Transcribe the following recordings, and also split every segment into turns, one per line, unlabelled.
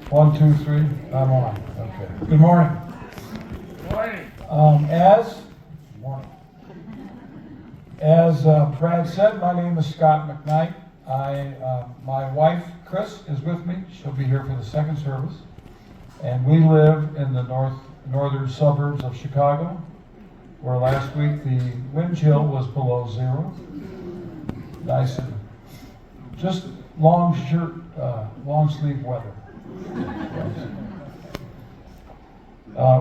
1, 2, 3. I'm on. Okay. Good morning.
Good morning.
As Brad said, my name is Scot McKnight. My wife, Chris, is with me. She'll be here for the second service. And we live in the northern suburbs of Chicago, where last week the wind chill was below zero. Nice and just long sleeve weather.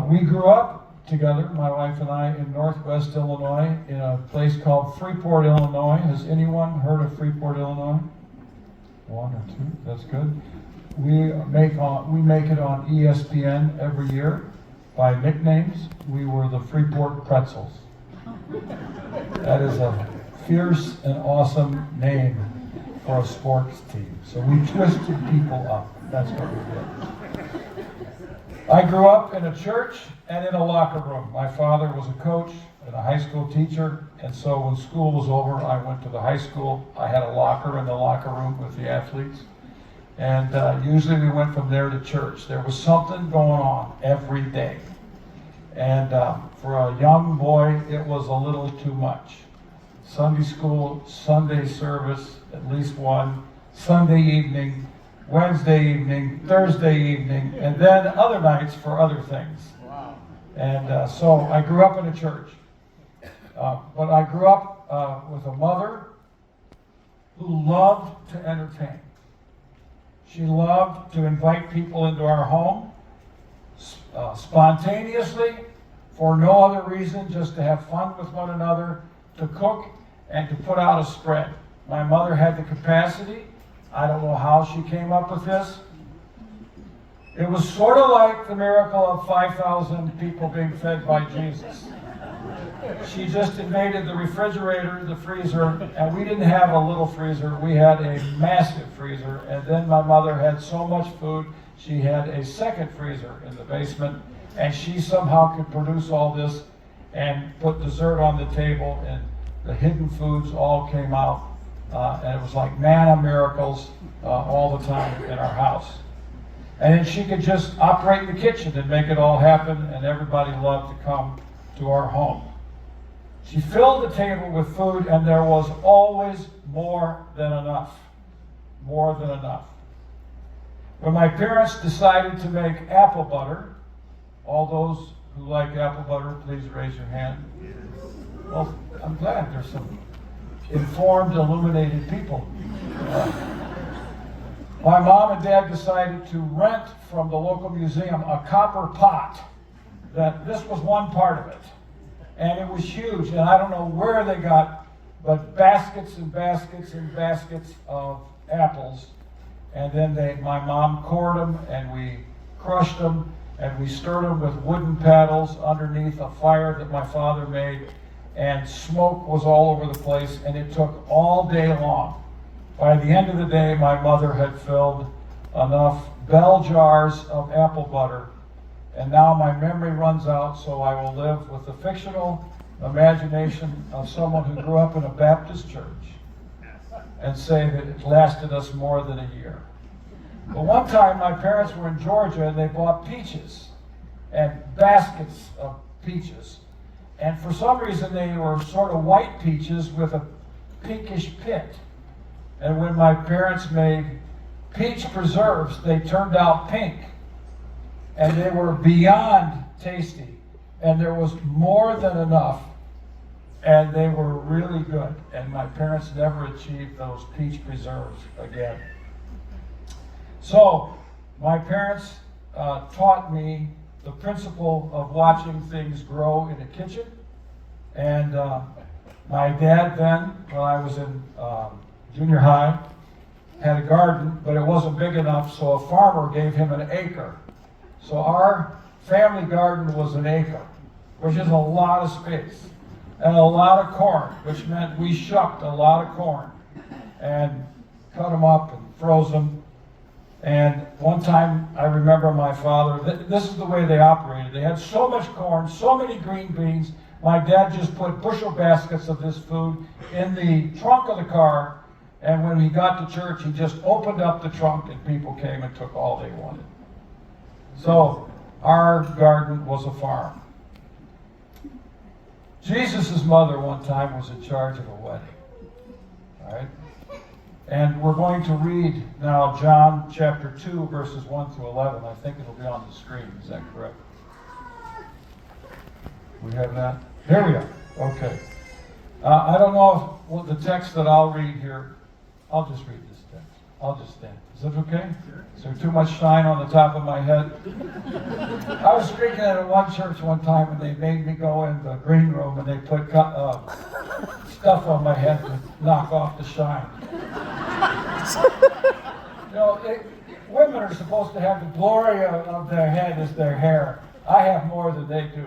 We grew up together, my wife and I, in Northwest Illinois, in a place called Freeport, Illinois. Has anyone heard of Freeport, Illinois? 1 or 2, that's good. We make it on ESPN every year by nicknames. We were the Freeport Pretzels. That is a fierce and awesome name for a sports team. So we twisted people up. That's what we did. I grew up in a church and in a locker room. My father was a coach and a high school teacher, and so when school was over, I went to the high school. I had a locker in the locker room with the athletes, and usually we went from there to church. There was something going on every day, and for a young boy, it was a little too much. Sunday school, Sunday service, at least one, Sunday evening, Wednesday evening, Thursday evening, and then other nights for other things.
Wow.
And so I grew up in a church. But I grew up with a mother who loved to entertain. She loved to invite people into our home spontaneously, for no other reason, just to have fun with one another, to cook, and to put out a spread. My mother had the capacity. I don't know how she came up with this. It was sort of like the miracle of 5,000 people being fed by Jesus. She just invaded the refrigerator, the freezer, and we didn't have a little freezer. We had a massive freezer, and then my mother had so much food, she had a second freezer in the basement, and she somehow could produce all this and put dessert on the table, and the hidden foods all came out. And it was like manna miracles all the time in our house. And then she could just operate the kitchen and make it all happen, and everybody loved to come to our home. She filled the table with food, and there was always more than enough. More than enough. When my parents decided to make apple butter, all those who like apple butter, please raise your hand. Well, I'm glad there's some informed, illuminated people. My mom and dad decided to rent from the local museum a copper pot. That this was one part of it. And it was huge, and I don't know where they got, but baskets and baskets and baskets of apples. And then my mom cored them, and we crushed them, and we stirred them with wooden paddles underneath a fire that my father made. And smoke was all over the place, and it took all day long. By the end of the day, my mother had filled enough bell jars of apple butter, and now my memory runs out, so I will live with the fictional imagination of someone who grew up in a Baptist church and say that it lasted us more than a year. But one time, my parents were in Georgia, and they bought peaches, and baskets of peaches. And for some reason, they were sort of white peaches with a pinkish pit. And when my parents made peach preserves, they turned out pink. And they were beyond tasty. And there was more than enough. And they were really good. And my parents never achieved those peach preserves again. So, my parents taught me the principle of watching things grow in a kitchen. And my dad then, when I was in junior high, had a garden, but it wasn't big enough, so a farmer gave him an acre. So our family garden was an acre, which is a lot of space, and a lot of corn, which meant we shucked a lot of corn and cut them up and froze them. And one time, I remember my father, this is the way they operated. They had so much corn, so many green beans. My dad just put bushel baskets of this food in the trunk of the car And when he got to church, he just opened up the trunk and people came and took all they wanted. So our garden was a farm. Jesus' mother one time was in charge of a wedding. All right? And we're going to read now John chapter 2, verses 1 through 11. I think it'll be on the screen. Is that correct? We have that? Here we are. Okay. I don't know if the text that I'll read here, I'll just read this text. I'll just stand. Is that okay? Is there too much shine on the top of my head? I was speaking at one church one time, and they made me go in the green room, and they put stuff on my head to knock off the shine. You know, women are supposed to have the glory of their head as their hair. I have more than they do.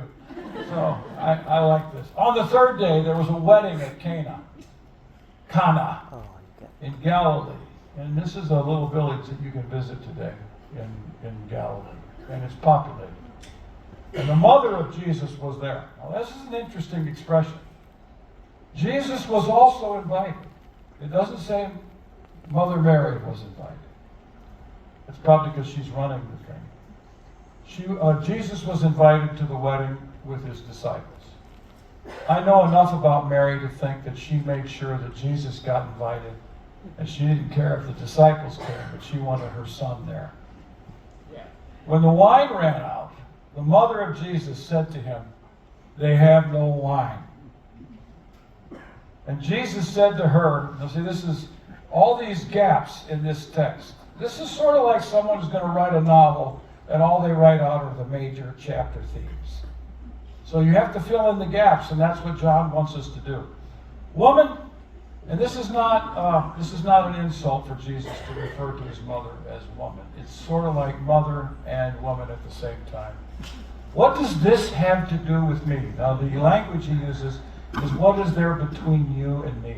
So I like this. On the third day, there was a wedding at Cana in Galilee. And this is a little village that you can visit today in Galilee. And it's populated. And the mother of Jesus was there. Now, this is an interesting expression. Jesus was also invited. It doesn't say Mother Mary was invited. It's probably because she's running the thing. Jesus was invited to the wedding with his disciples. I know enough about Mary to think that she made sure that Jesus got invited, and she didn't care if the disciples came, but she wanted her son there. When the wine ran out, the mother of Jesus said to him, "They have no wine." And Jesus said to her, now see, this is all these gaps in this text. This is sort of like someone's going to write a novel, and all they write out are the major chapter themes. So you have to fill in the gaps, and that's what John wants us to do. Woman, and this is not an insult for Jesus to refer to his mother as woman. It's sort of like mother and woman at the same time. What does this have to do with me? Now, the language he uses is, what is there between you and me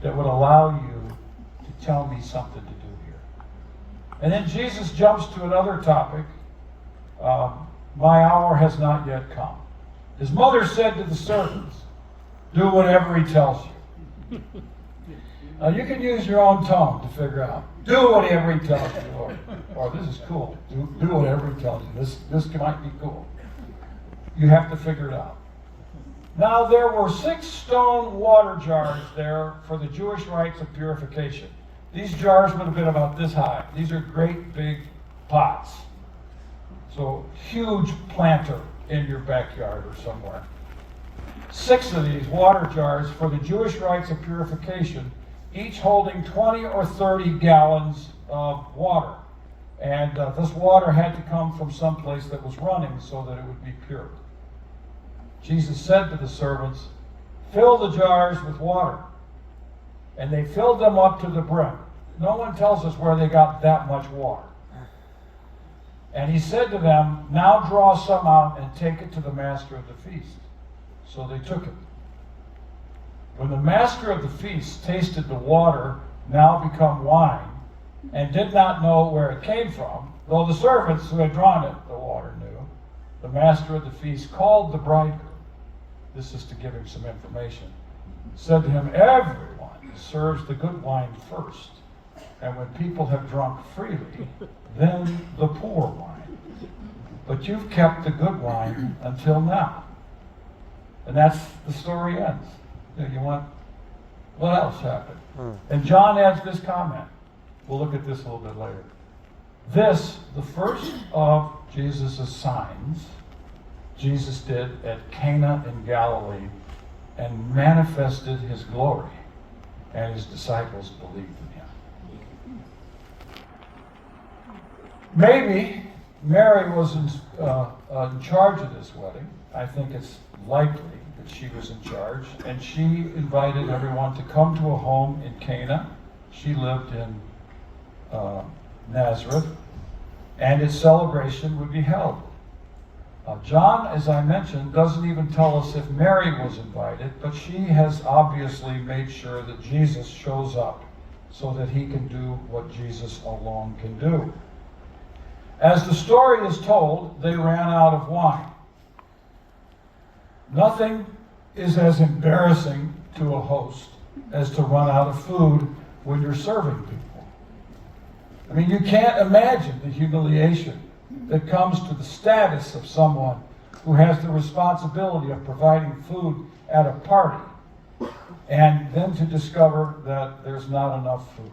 that would allow you to tell me something to do here? And then Jesus jumps to another topic. My hour has not yet come. His mother said to the servants, "Do whatever he tells you." Now, you can use your own tone to figure out. Do whatever he tells you, or this is cool. Do whatever he tells you. This might be cool. You have to figure it out. Now, there were 6 stone water jars there for the Jewish rites of purification. These jars would have been about this high. These are great big pots. So, huge planter in your backyard or somewhere. 6 of these water jars for the Jewish rites of purification, each holding 20 or 30 gallons of water. And this water had to come from someplace that was running so that it would be pure. Jesus said to the servants, "Fill the jars with water." And they filled them up to the brim. No one tells us where they got that much water. And he said to them, "Now draw some out and take it to the master of the feast." So they took it. When the master of the feast tasted the water now become wine, and did not know where it came from, though the servants who had drawn it, the water, knew, the master of the feast called the bridegroom. This is to give him some information. Said to him, "Everyone serves the good wine first, and when people have drunk freely, then the poor wine. But you've kept the good wine until now." And that's the story ends. You want, what else happened? And John adds this comment. We'll look at this a little bit later. This, the first of Jesus' signs, Jesus did at Cana in Galilee, and manifested his glory, and his disciples believed in him. Maybe Mary was in charge of this wedding. I think it's likely that she was in charge, and she invited everyone to come to a home in Cana. She lived in Nazareth, and its celebration would be held. John, as I mentioned, doesn't even tell us if Mary was invited, but she has obviously made sure that Jesus shows up so that he can do what Jesus alone can do. As the story is told, they ran out of wine. Nothing is as embarrassing to a host as to run out of food when you're serving people. I mean, you can't imagine the humiliation that comes to the status of someone who has the responsibility of providing food at a party, and then to discover that there's not enough food.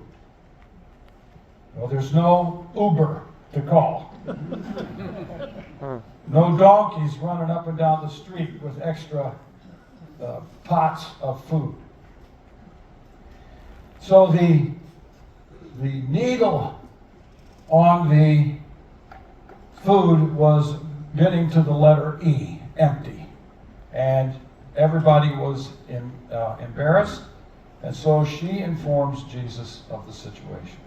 Well, there's no Uber to call. No donkeys running up and down the street with extra pots of food. So the needle on the food was getting to the letter E, empty. And everybody was embarrassed, and so she informs Jesus of the situation.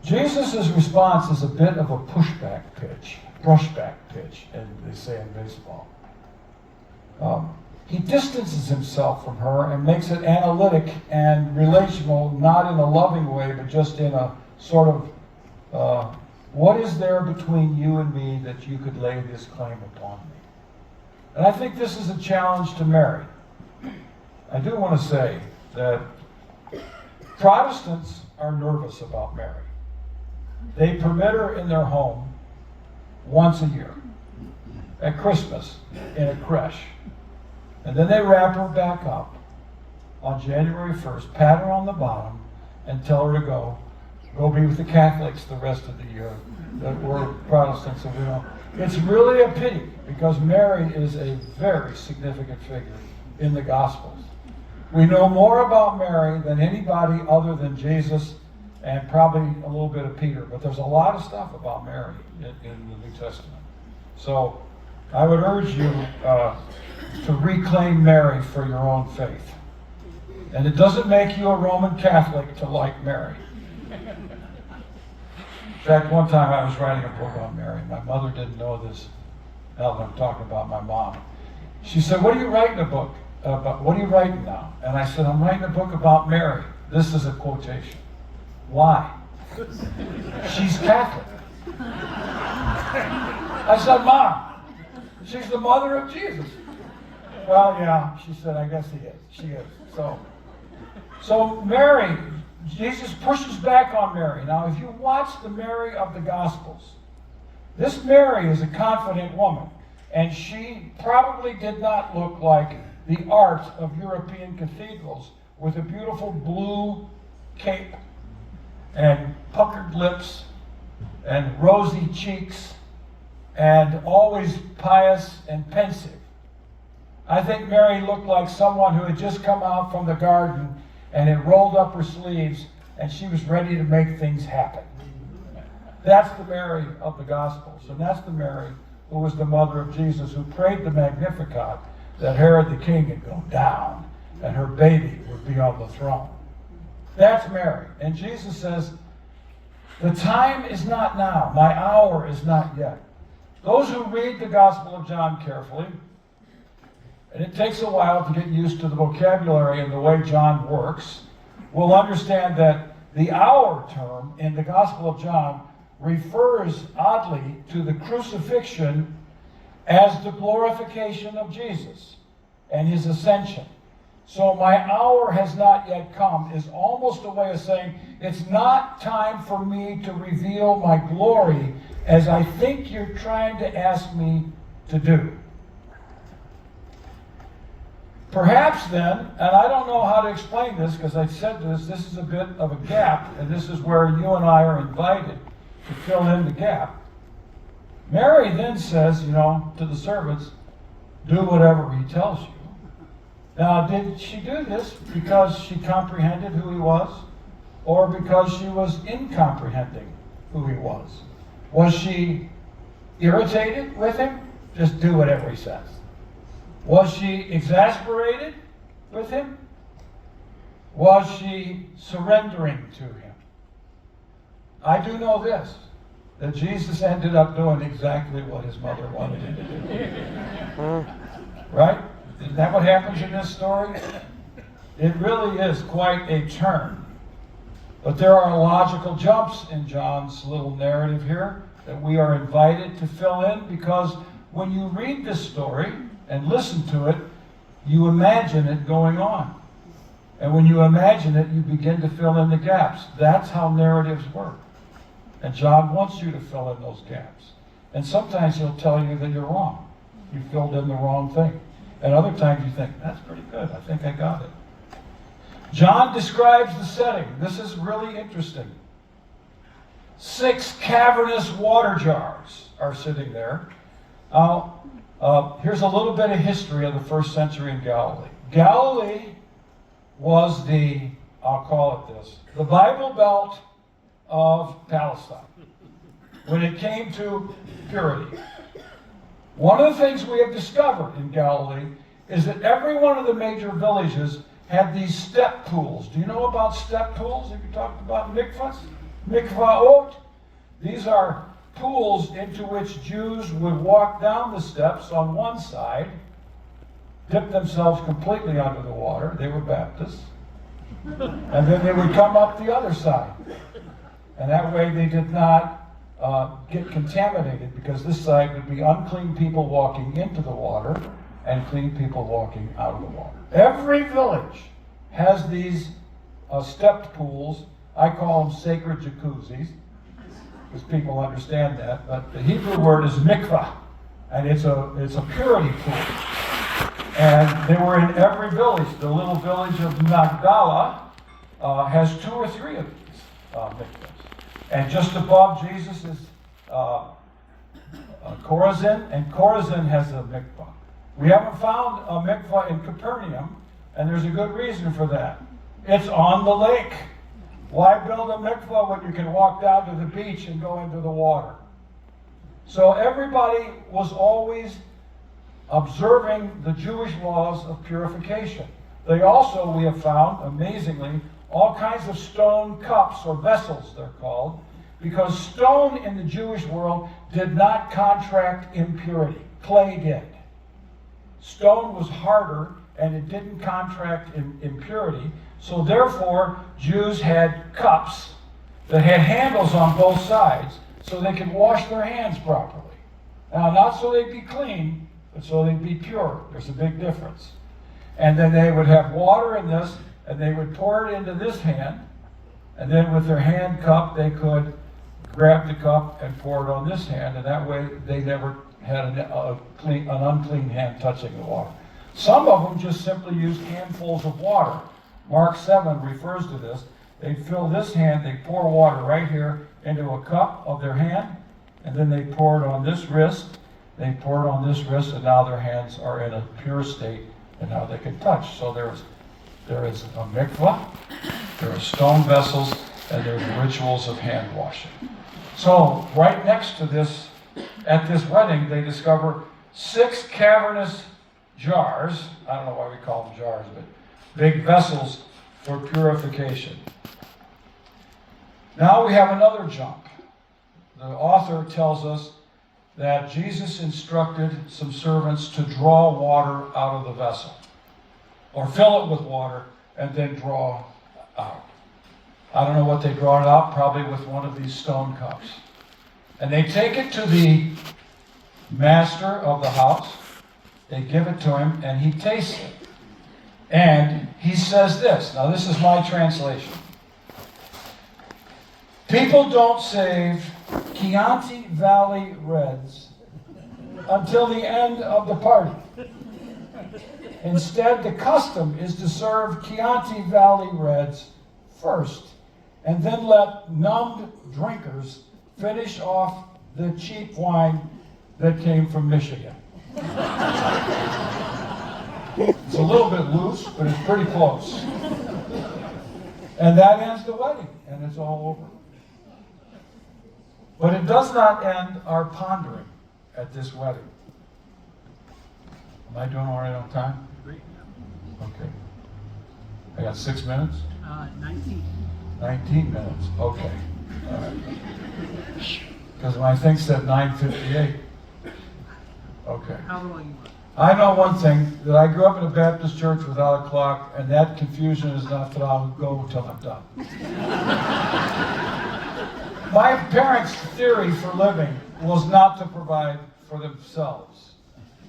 Jesus' response is a bit of a brushback pitch, as they say in baseball. He distances himself from her and makes it analytic and relational, not in a loving way, but just in a sort of, what is there between you and me that you could lay this claim upon me? And I think this is a challenge to Mary. I do want to say that Protestants are nervous about Mary. They permit her in their home once a year, at Christmas, in a creche. And then they wrap her back up on January 1st, pat her on the bottom, and tell her to go be with the Catholics the rest of the year that we're Protestants. And it's really a pity, because Mary is a very significant figure in the Gospels. We know more about Mary than anybody other than Jesus and probably a little bit of Peter. But there's a lot of stuff about Mary in the New Testament. So I would urge you to reclaim Mary for your own faith. And it doesn't make you a Roman Catholic to like Mary. In fact, one time I was writing a book on Mary. My mother didn't know this. Now that I'm talking about my mom. She said, "What are you writing a book about? What are you writing now?" And I said, "I'm writing a book about Mary." This is a quotation. Why? She's Catholic. I said, "Mom, she's the mother of Jesus." "Well, yeah," she said, "I guess she is. So Mary, Jesus pushes back on Mary. Now, if you watch the Mary of the Gospels, this Mary is a confident woman, and she probably did not look like the art of European cathedrals with a beautiful blue cape and puckered lips and rosy cheeks and always pious and pensive. I think Mary looked like someone who had just come out from the garden and had rolled up her sleeves, and she was ready to make things happen. That's the Mary of the Gospels, and that's the Mary who was the mother of Jesus, who prayed the Magnificat that Herod the king would go down and her baby would be on the throne. That's Mary. And Jesus says, "The time is not now. My hour is not yet." Those who read the Gospel of John carefully, and it takes a while to get used to the vocabulary and the way John works, will understand that the hour term in the Gospel of John refers oddly to the crucifixion as the glorification of Jesus and his ascension. So my hour has not yet come is almost a way of saying it's not time for me to reveal my glory as I think you're trying to ask me to do. Perhaps then, and I don't know how to explain this because I said this is a bit of a gap, and this is where you and I are invited to fill in the gap. Mary then says, to the servants, "Do whatever he tells you." Now, did she do this because she comprehended who he was, or because she was incomprehending who he was? Was she irritated with him? Just do whatever he says. Was she exasperated with him? Was she surrendering to him? I do know this, that Jesus ended up doing exactly what his mother wanted him to do. Right? Isn't that what happens in this story? It really is quite a turn. But there are logical jumps in John's little narrative here that we are invited to fill in, because when you read this story and listen to it, you imagine it going on. And when you imagine it, you begin to fill in the gaps. That's how narratives work. And John wants you to fill in those gaps. And sometimes he'll tell you that you're wrong. You filled in the wrong thing. And other times you think, that's pretty good. I think I got it. John describes the setting. This is really interesting. 6 cavernous water jars are sitting there. Here's a little bit of history of the first century in Galilee. Galilee was I'll call it this, the Bible Belt of Palestine when it came to purity. One of the things we have discovered in Galilee is that every one of the major villages had these step pools. Do you know about step pools? Have you talked about mikvahs? Mikvaot. These are pools into which Jews would walk down the steps on one side, dip themselves completely under the water. They were Baptists. And then they would come up the other side. And that way they did not get contaminated, because this side would be unclean people walking into the water and clean people walking out of the water. Every village has these stepped pools. I call them sacred jacuzzis, because people understand that. But the Hebrew word is mikvah, and it's a purity pool. And they were in every village. The little village of Magdala has 2 or 3 of these mikvahs. And just above Jesus is Chorazin, and Chorazin has a mikvah. We haven't found a mikvah in Capernaum, and there's a good reason for that. It's on the lake. Why build a mikvah when you can walk down to the beach and go into the water? So everybody was always observing the Jewish laws of purification. They also, we have found, amazingly, all kinds of stone cups, or vessels they're called, because stone in the Jewish world did not contract impurity. Clay did. Stone was harder, and it didn't contract impurity. So therefore, Jews had cups that had handles on both sides so they could wash their hands properly. Now, not so they'd be clean, but so they'd be pure. There's a big difference. And then they would have water in this, and they would pour it into this hand, and then with their hand cup, they could grab the cup and pour it on this hand, and that way they never had an unclean hand touching the water. Some of them just simply used handfuls of water. Mark 7 refers to this. They fill this hand, they pour water right here into a cup of their hand, and then they pour it on this wrist, they pour it on this wrist, and now their hands are in a pure state, and now they can touch. So there is a mikvah, there are stone vessels, and there are rituals of hand washing. So right next to this, at this wedding, they discover 6 cavernous jars. I don't know why we call them jars, but big vessels for purification. Now we have another jump. The author tells us that Jesus instructed some servants to draw water out of the vessel, or fill it with water and then draw out. I don't know what they draw it out, probably with one of these stone cups. And they take it to the master of the house. They give it to him, and he tastes it. And he says this. Now, this is my translation. People don't save Chianti Valley Reds until the end of the party. Instead, the custom is to serve Chianti Valley Reds first, and then let numbed drinkers finish off the cheap wine that came from Michigan. It's a little bit loose, but it's pretty close. And that ends the wedding, and it's all over. But it does not end our pondering at this wedding. Am I doing all right on time? Okay. I got 6 minutes?
19.
19 minutes, okay. All right. Because my thing said 9:58. Okay.
How long you want?
I know one thing, that I grew up in a Baptist church without a clock, and that confusion is enough that I'll go until I'm done. My parents' theory for living was not to provide for themselves.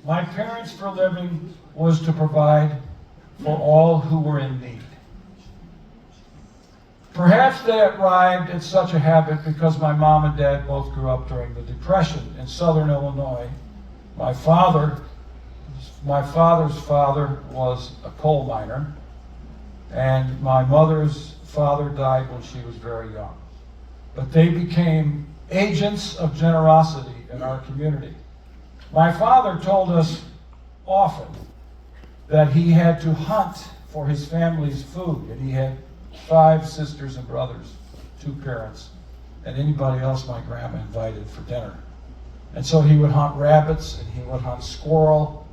My parents' for living was to provide for all who were in need. Perhaps they arrived at such a habit because my mom and dad both grew up during the Depression in Southern Illinois. My father's father was a coal miner, and my mother's father died when she was very young. But they became agents of generosity in our community. My father told us often that he had to hunt for his family's food, and he had 5 sisters and brothers, 2 parents, and anybody else my grandma invited for dinner. And so he would hunt rabbits, and he would hunt squirrel,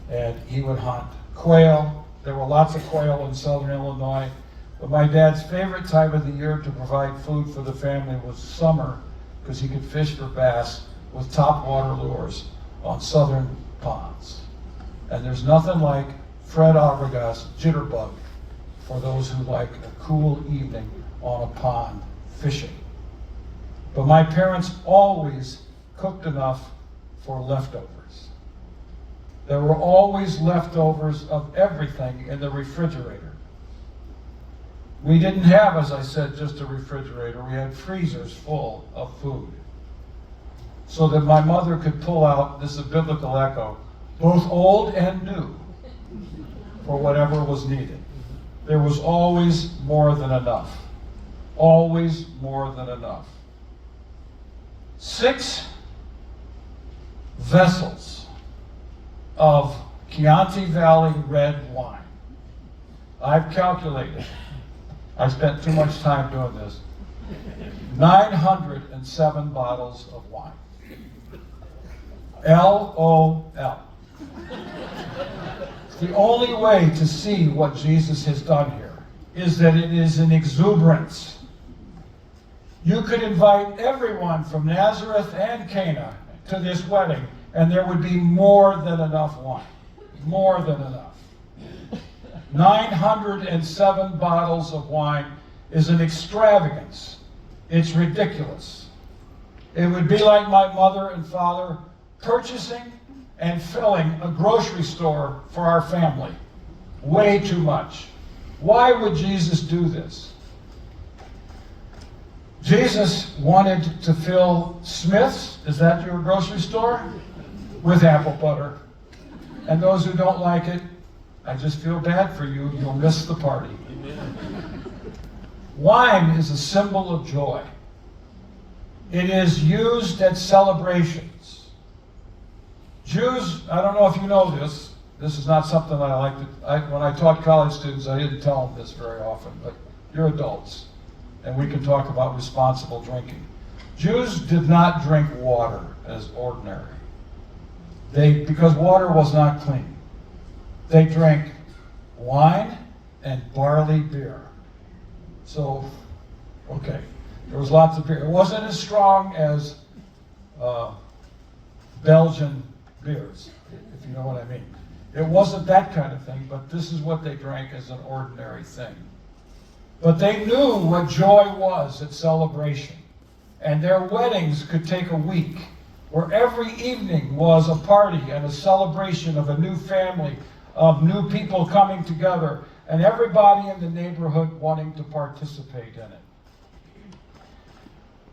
and he would hunt quail. There were lots of quail in Southern Illinois, but my dad's favorite time of the year to provide food for the family was summer, because he could fish for bass with topwater lures on southern ponds. And there's nothing like Fred Obregas' jitterbug for those who like a cool evening on a pond fishing. But my parents always cooked enough for leftovers. There were always leftovers of everything in the refrigerator. We didn't have, as I said, just a refrigerator. We had freezers full of food, so that my mother could pull out, this is a biblical echo, both old and new, for whatever was needed. There was always more than enough. Always more than enough. 6 vessels of Chianti Valley red wine. I've calculated. I spent too much time doing this. 907 bottles of wine. LOL. The only way to see what Jesus has done here is that it is an exuberance. You could invite everyone from Nazareth and Cana to this wedding, and there would be more than enough wine. More than enough. 907 bottles of wine is an extravagance. It's ridiculous. It would be like my mother and father purchasing and filling a grocery store for our family. Way too much. Why would Jesus do this? Jesus wanted to fill Smith's, is that your grocery store? With apple butter. And those who don't like it, I just feel bad for you. You'll miss the party. Wine is a symbol of joy. It is used at celebrations. Jews, I don't know if you know this. This is not something I like to, when I taught college students, I didn't tell them this very often, but you're adults, and we can talk about responsible drinking. Jews did not drink water as ordinary. Because water was not clean. They drank wine and barley beer. So, okay, there was lots of beer. It wasn't as strong as Belgian beers, if you know what I mean. It wasn't that kind of thing, but this is what they drank as an ordinary thing. But they knew what joy was at celebration. And their weddings could take a week, where every evening was a party and a celebration of a new family, of new people coming together, and everybody in the neighborhood wanting to participate in it.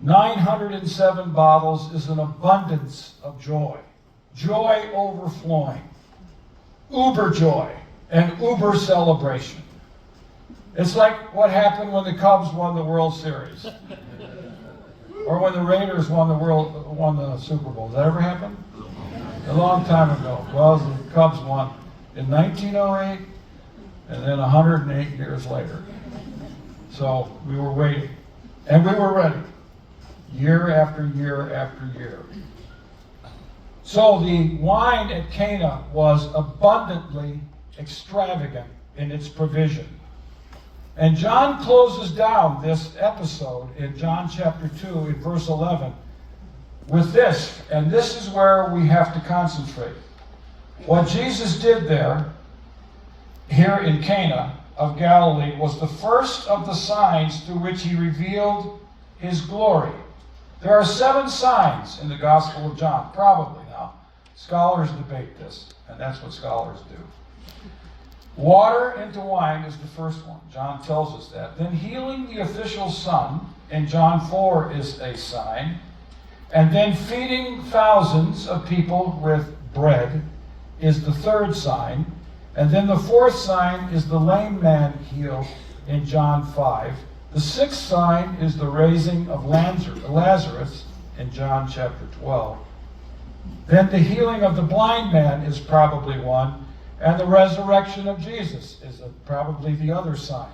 907 bottles is an abundance of joy. Joy overflowing. Uber joy and uber celebration. It's like what happened when the Cubs won the World Series. Or when the Raiders won the Super Bowl. Did that ever happen? A long time ago. Well, the Cubs won in 1908 and then 108 years later. So we were waiting. And we were ready. Year after year after year. So the wine at Cana was abundantly extravagant in its provision. And John closes down this episode in John chapter 2 in verse 11 with this, and this is where we have to concentrate. What Jesus did there, here in Cana of Galilee, was the first of the signs through which he revealed his glory. There are 7 signs in the Gospel of John, probably now. Scholars debate this, and that's what scholars do. Water into wine is the first one. John tells us that. Then healing the official son in John 4 is a sign. And then feeding thousands of people with bread is the third sign. And then the fourth sign is the lame man healed in John 5. The sixth sign is the raising of Lazarus in John chapter 12. Then the healing of the blind man is probably one, and the resurrection of Jesus is probably the other sign.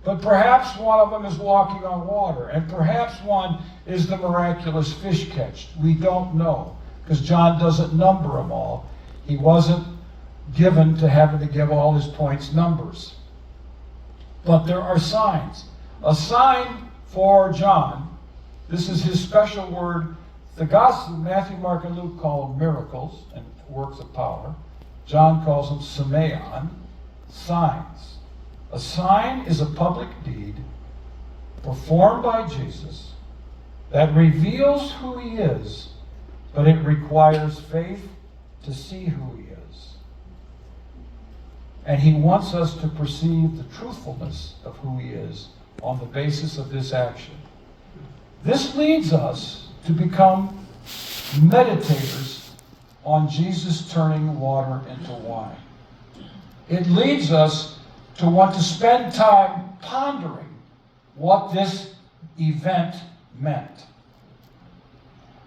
But perhaps one of them is walking on water, and perhaps one is the miraculous fish catch. We don't know, because John doesn't number them all. He wasn't given to having to give all his points numbers. But there are signs. A sign for John, this is his special word. The Gospel, Matthew, Mark, and Luke call them miracles and works of power. John calls them semeion, signs. A sign is a public deed performed by Jesus that reveals who he is, but it requires faith to see who he is. And he wants us to perceive the truthfulness of who he is on the basis of this action. This leads us to become meditators on Jesus turning water into wine. It leads us to want to spend time pondering what this event meant.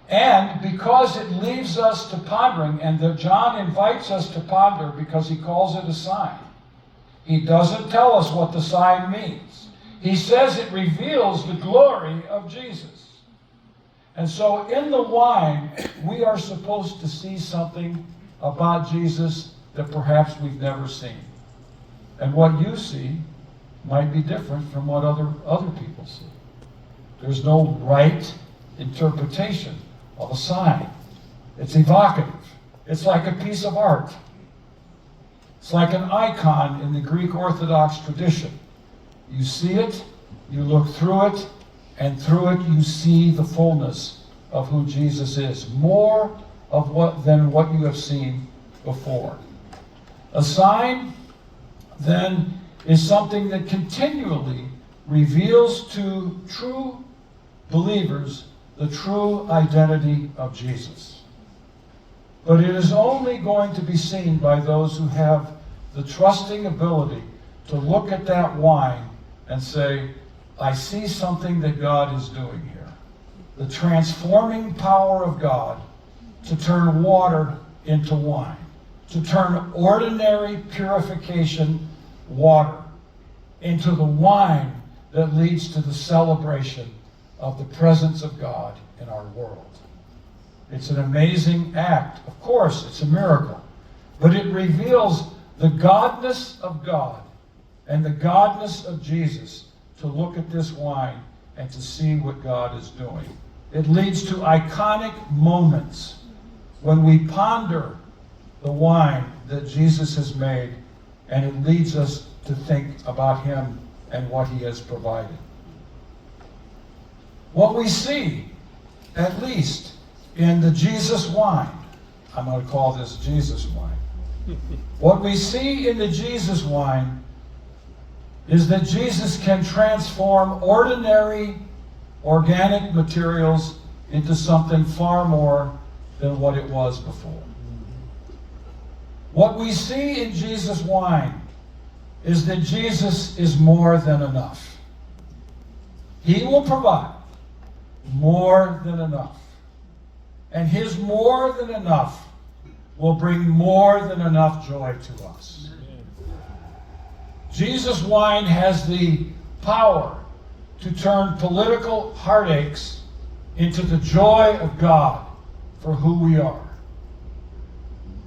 And because it leaves us to pondering, and that John invites us to ponder because he calls it a sign. He doesn't tell us what the sign means. He says it reveals the glory of Jesus. And so in the wine, we are supposed to see something about Jesus that perhaps we've never seen. And what you see might be different from what other people see. There's no right interpretation of a sign. It's evocative. It's like a piece of art. It's like an icon in the Greek Orthodox tradition. You see it, you look through it, and through it you see the fullness of who Jesus is. More of than what you have seen before. A sign, then, is something that continually reveals to true believers the true identity of Jesus. But it is only going to be seen by those who have the trusting ability to look at that wine and say, I see something that God is doing here. The transforming power of God to turn water into wine, to turn ordinary purification water into the wine that leads to the celebration of the presence of God in our world. It's an amazing act. Of course, it's a miracle. But it reveals the godness of God and the godness of Jesus to look at this wine and to see what God is doing. It leads to iconic moments when we ponder the wine that Jesus has made, and it leads us to think about him and what he has provided. What we see, at least in the Jesus wine, I'm going to call this Jesus wine. What we see in the Jesus wine is that Jesus can transform ordinary organic materials into something far more than what it was before. What we see in Jesus wine is that Jesus is more than enough. He will provide more than enough. And his more than enough will bring more than enough joy to us. Jesus wine has the power to turn political heartaches into the joy of God for who we are,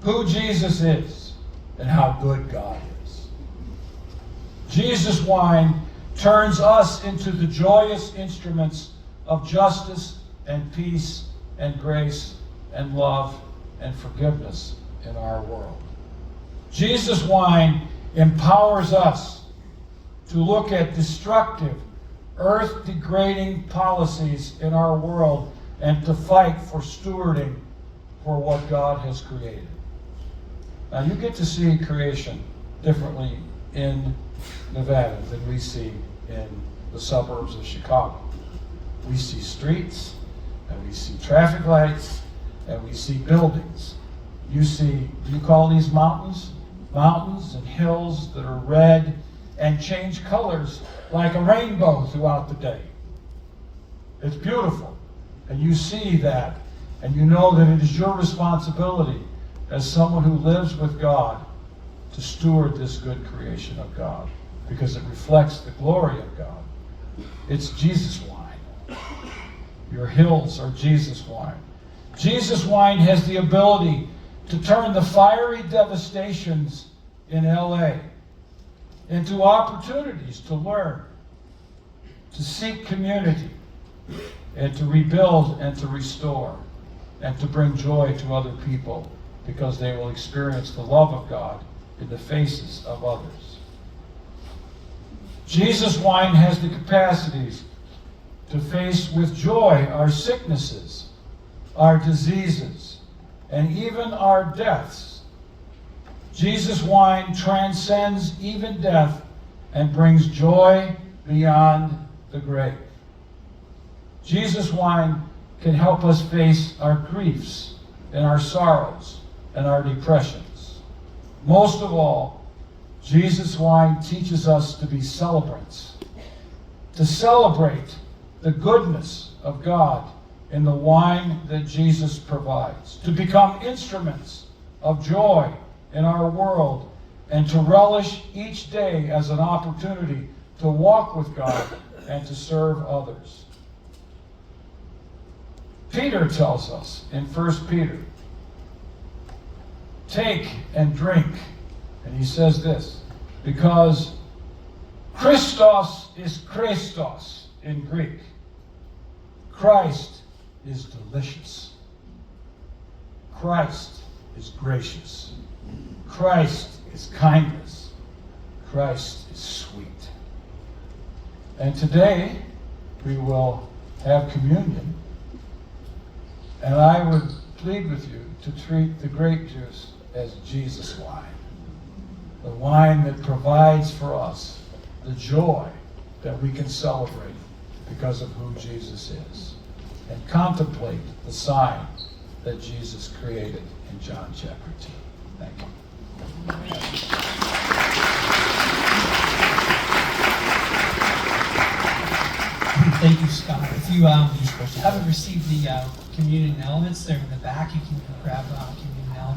who Jesus is, and how good God is. Jesus wine turns us into the joyous instruments of justice and peace and grace and love and forgiveness in our world. Jesus wine empowers us to look at destructive, earth-degrading policies in our world and to fight for stewarding for what God has created. Now, you get to see creation differently in Nevada than we see in the suburbs of Chicago. We see streets, and we see traffic lights, and we see buildings. You see, do you call these mountains? Mountains and hills that are red and change colors like a rainbow throughout the day. It's beautiful. And you see that, and you know that it is your responsibility as someone who lives with God to steward this good creation of God, because it reflects the glory of God. It's Jesus wine. Your hills are Jesus wine. Jesus wine has the ability to turn the fiery devastations in LA into opportunities to learn, to seek community, and to rebuild and to restore, and to bring joy to other people, because they will experience the love of God in the faces of others. Jesus wine has the capacities to face with joy our sicknesses, our diseases, and even our deaths. Jesus wine transcends even death and brings joy beyond the grave. Jesus wine can help us face our griefs and our sorrows and our depressions. Most of all, Jesus wine teaches us to be celebrants, to celebrate the goodness of God in the wine that Jesus provides, to become instruments of joy in our world, and to relish each day as an opportunity to walk with God and to serve others. Peter tells us in 1 Peter, take and drink. And he says this, because Christos is Christos in Greek. Christ is delicious. Christ is gracious. Christ is kindness. Christ is sweet. And today we will have communion. And I would plead with you to treat the grape juice as Jesus wine. The wine that provides for us the joy that we can celebrate because of who Jesus is. And contemplate the sign that Jesus created in John chapter 2. Thank you.
Thank you, Scott. If you haven't received the communion elements, they're in the back. You can grab communion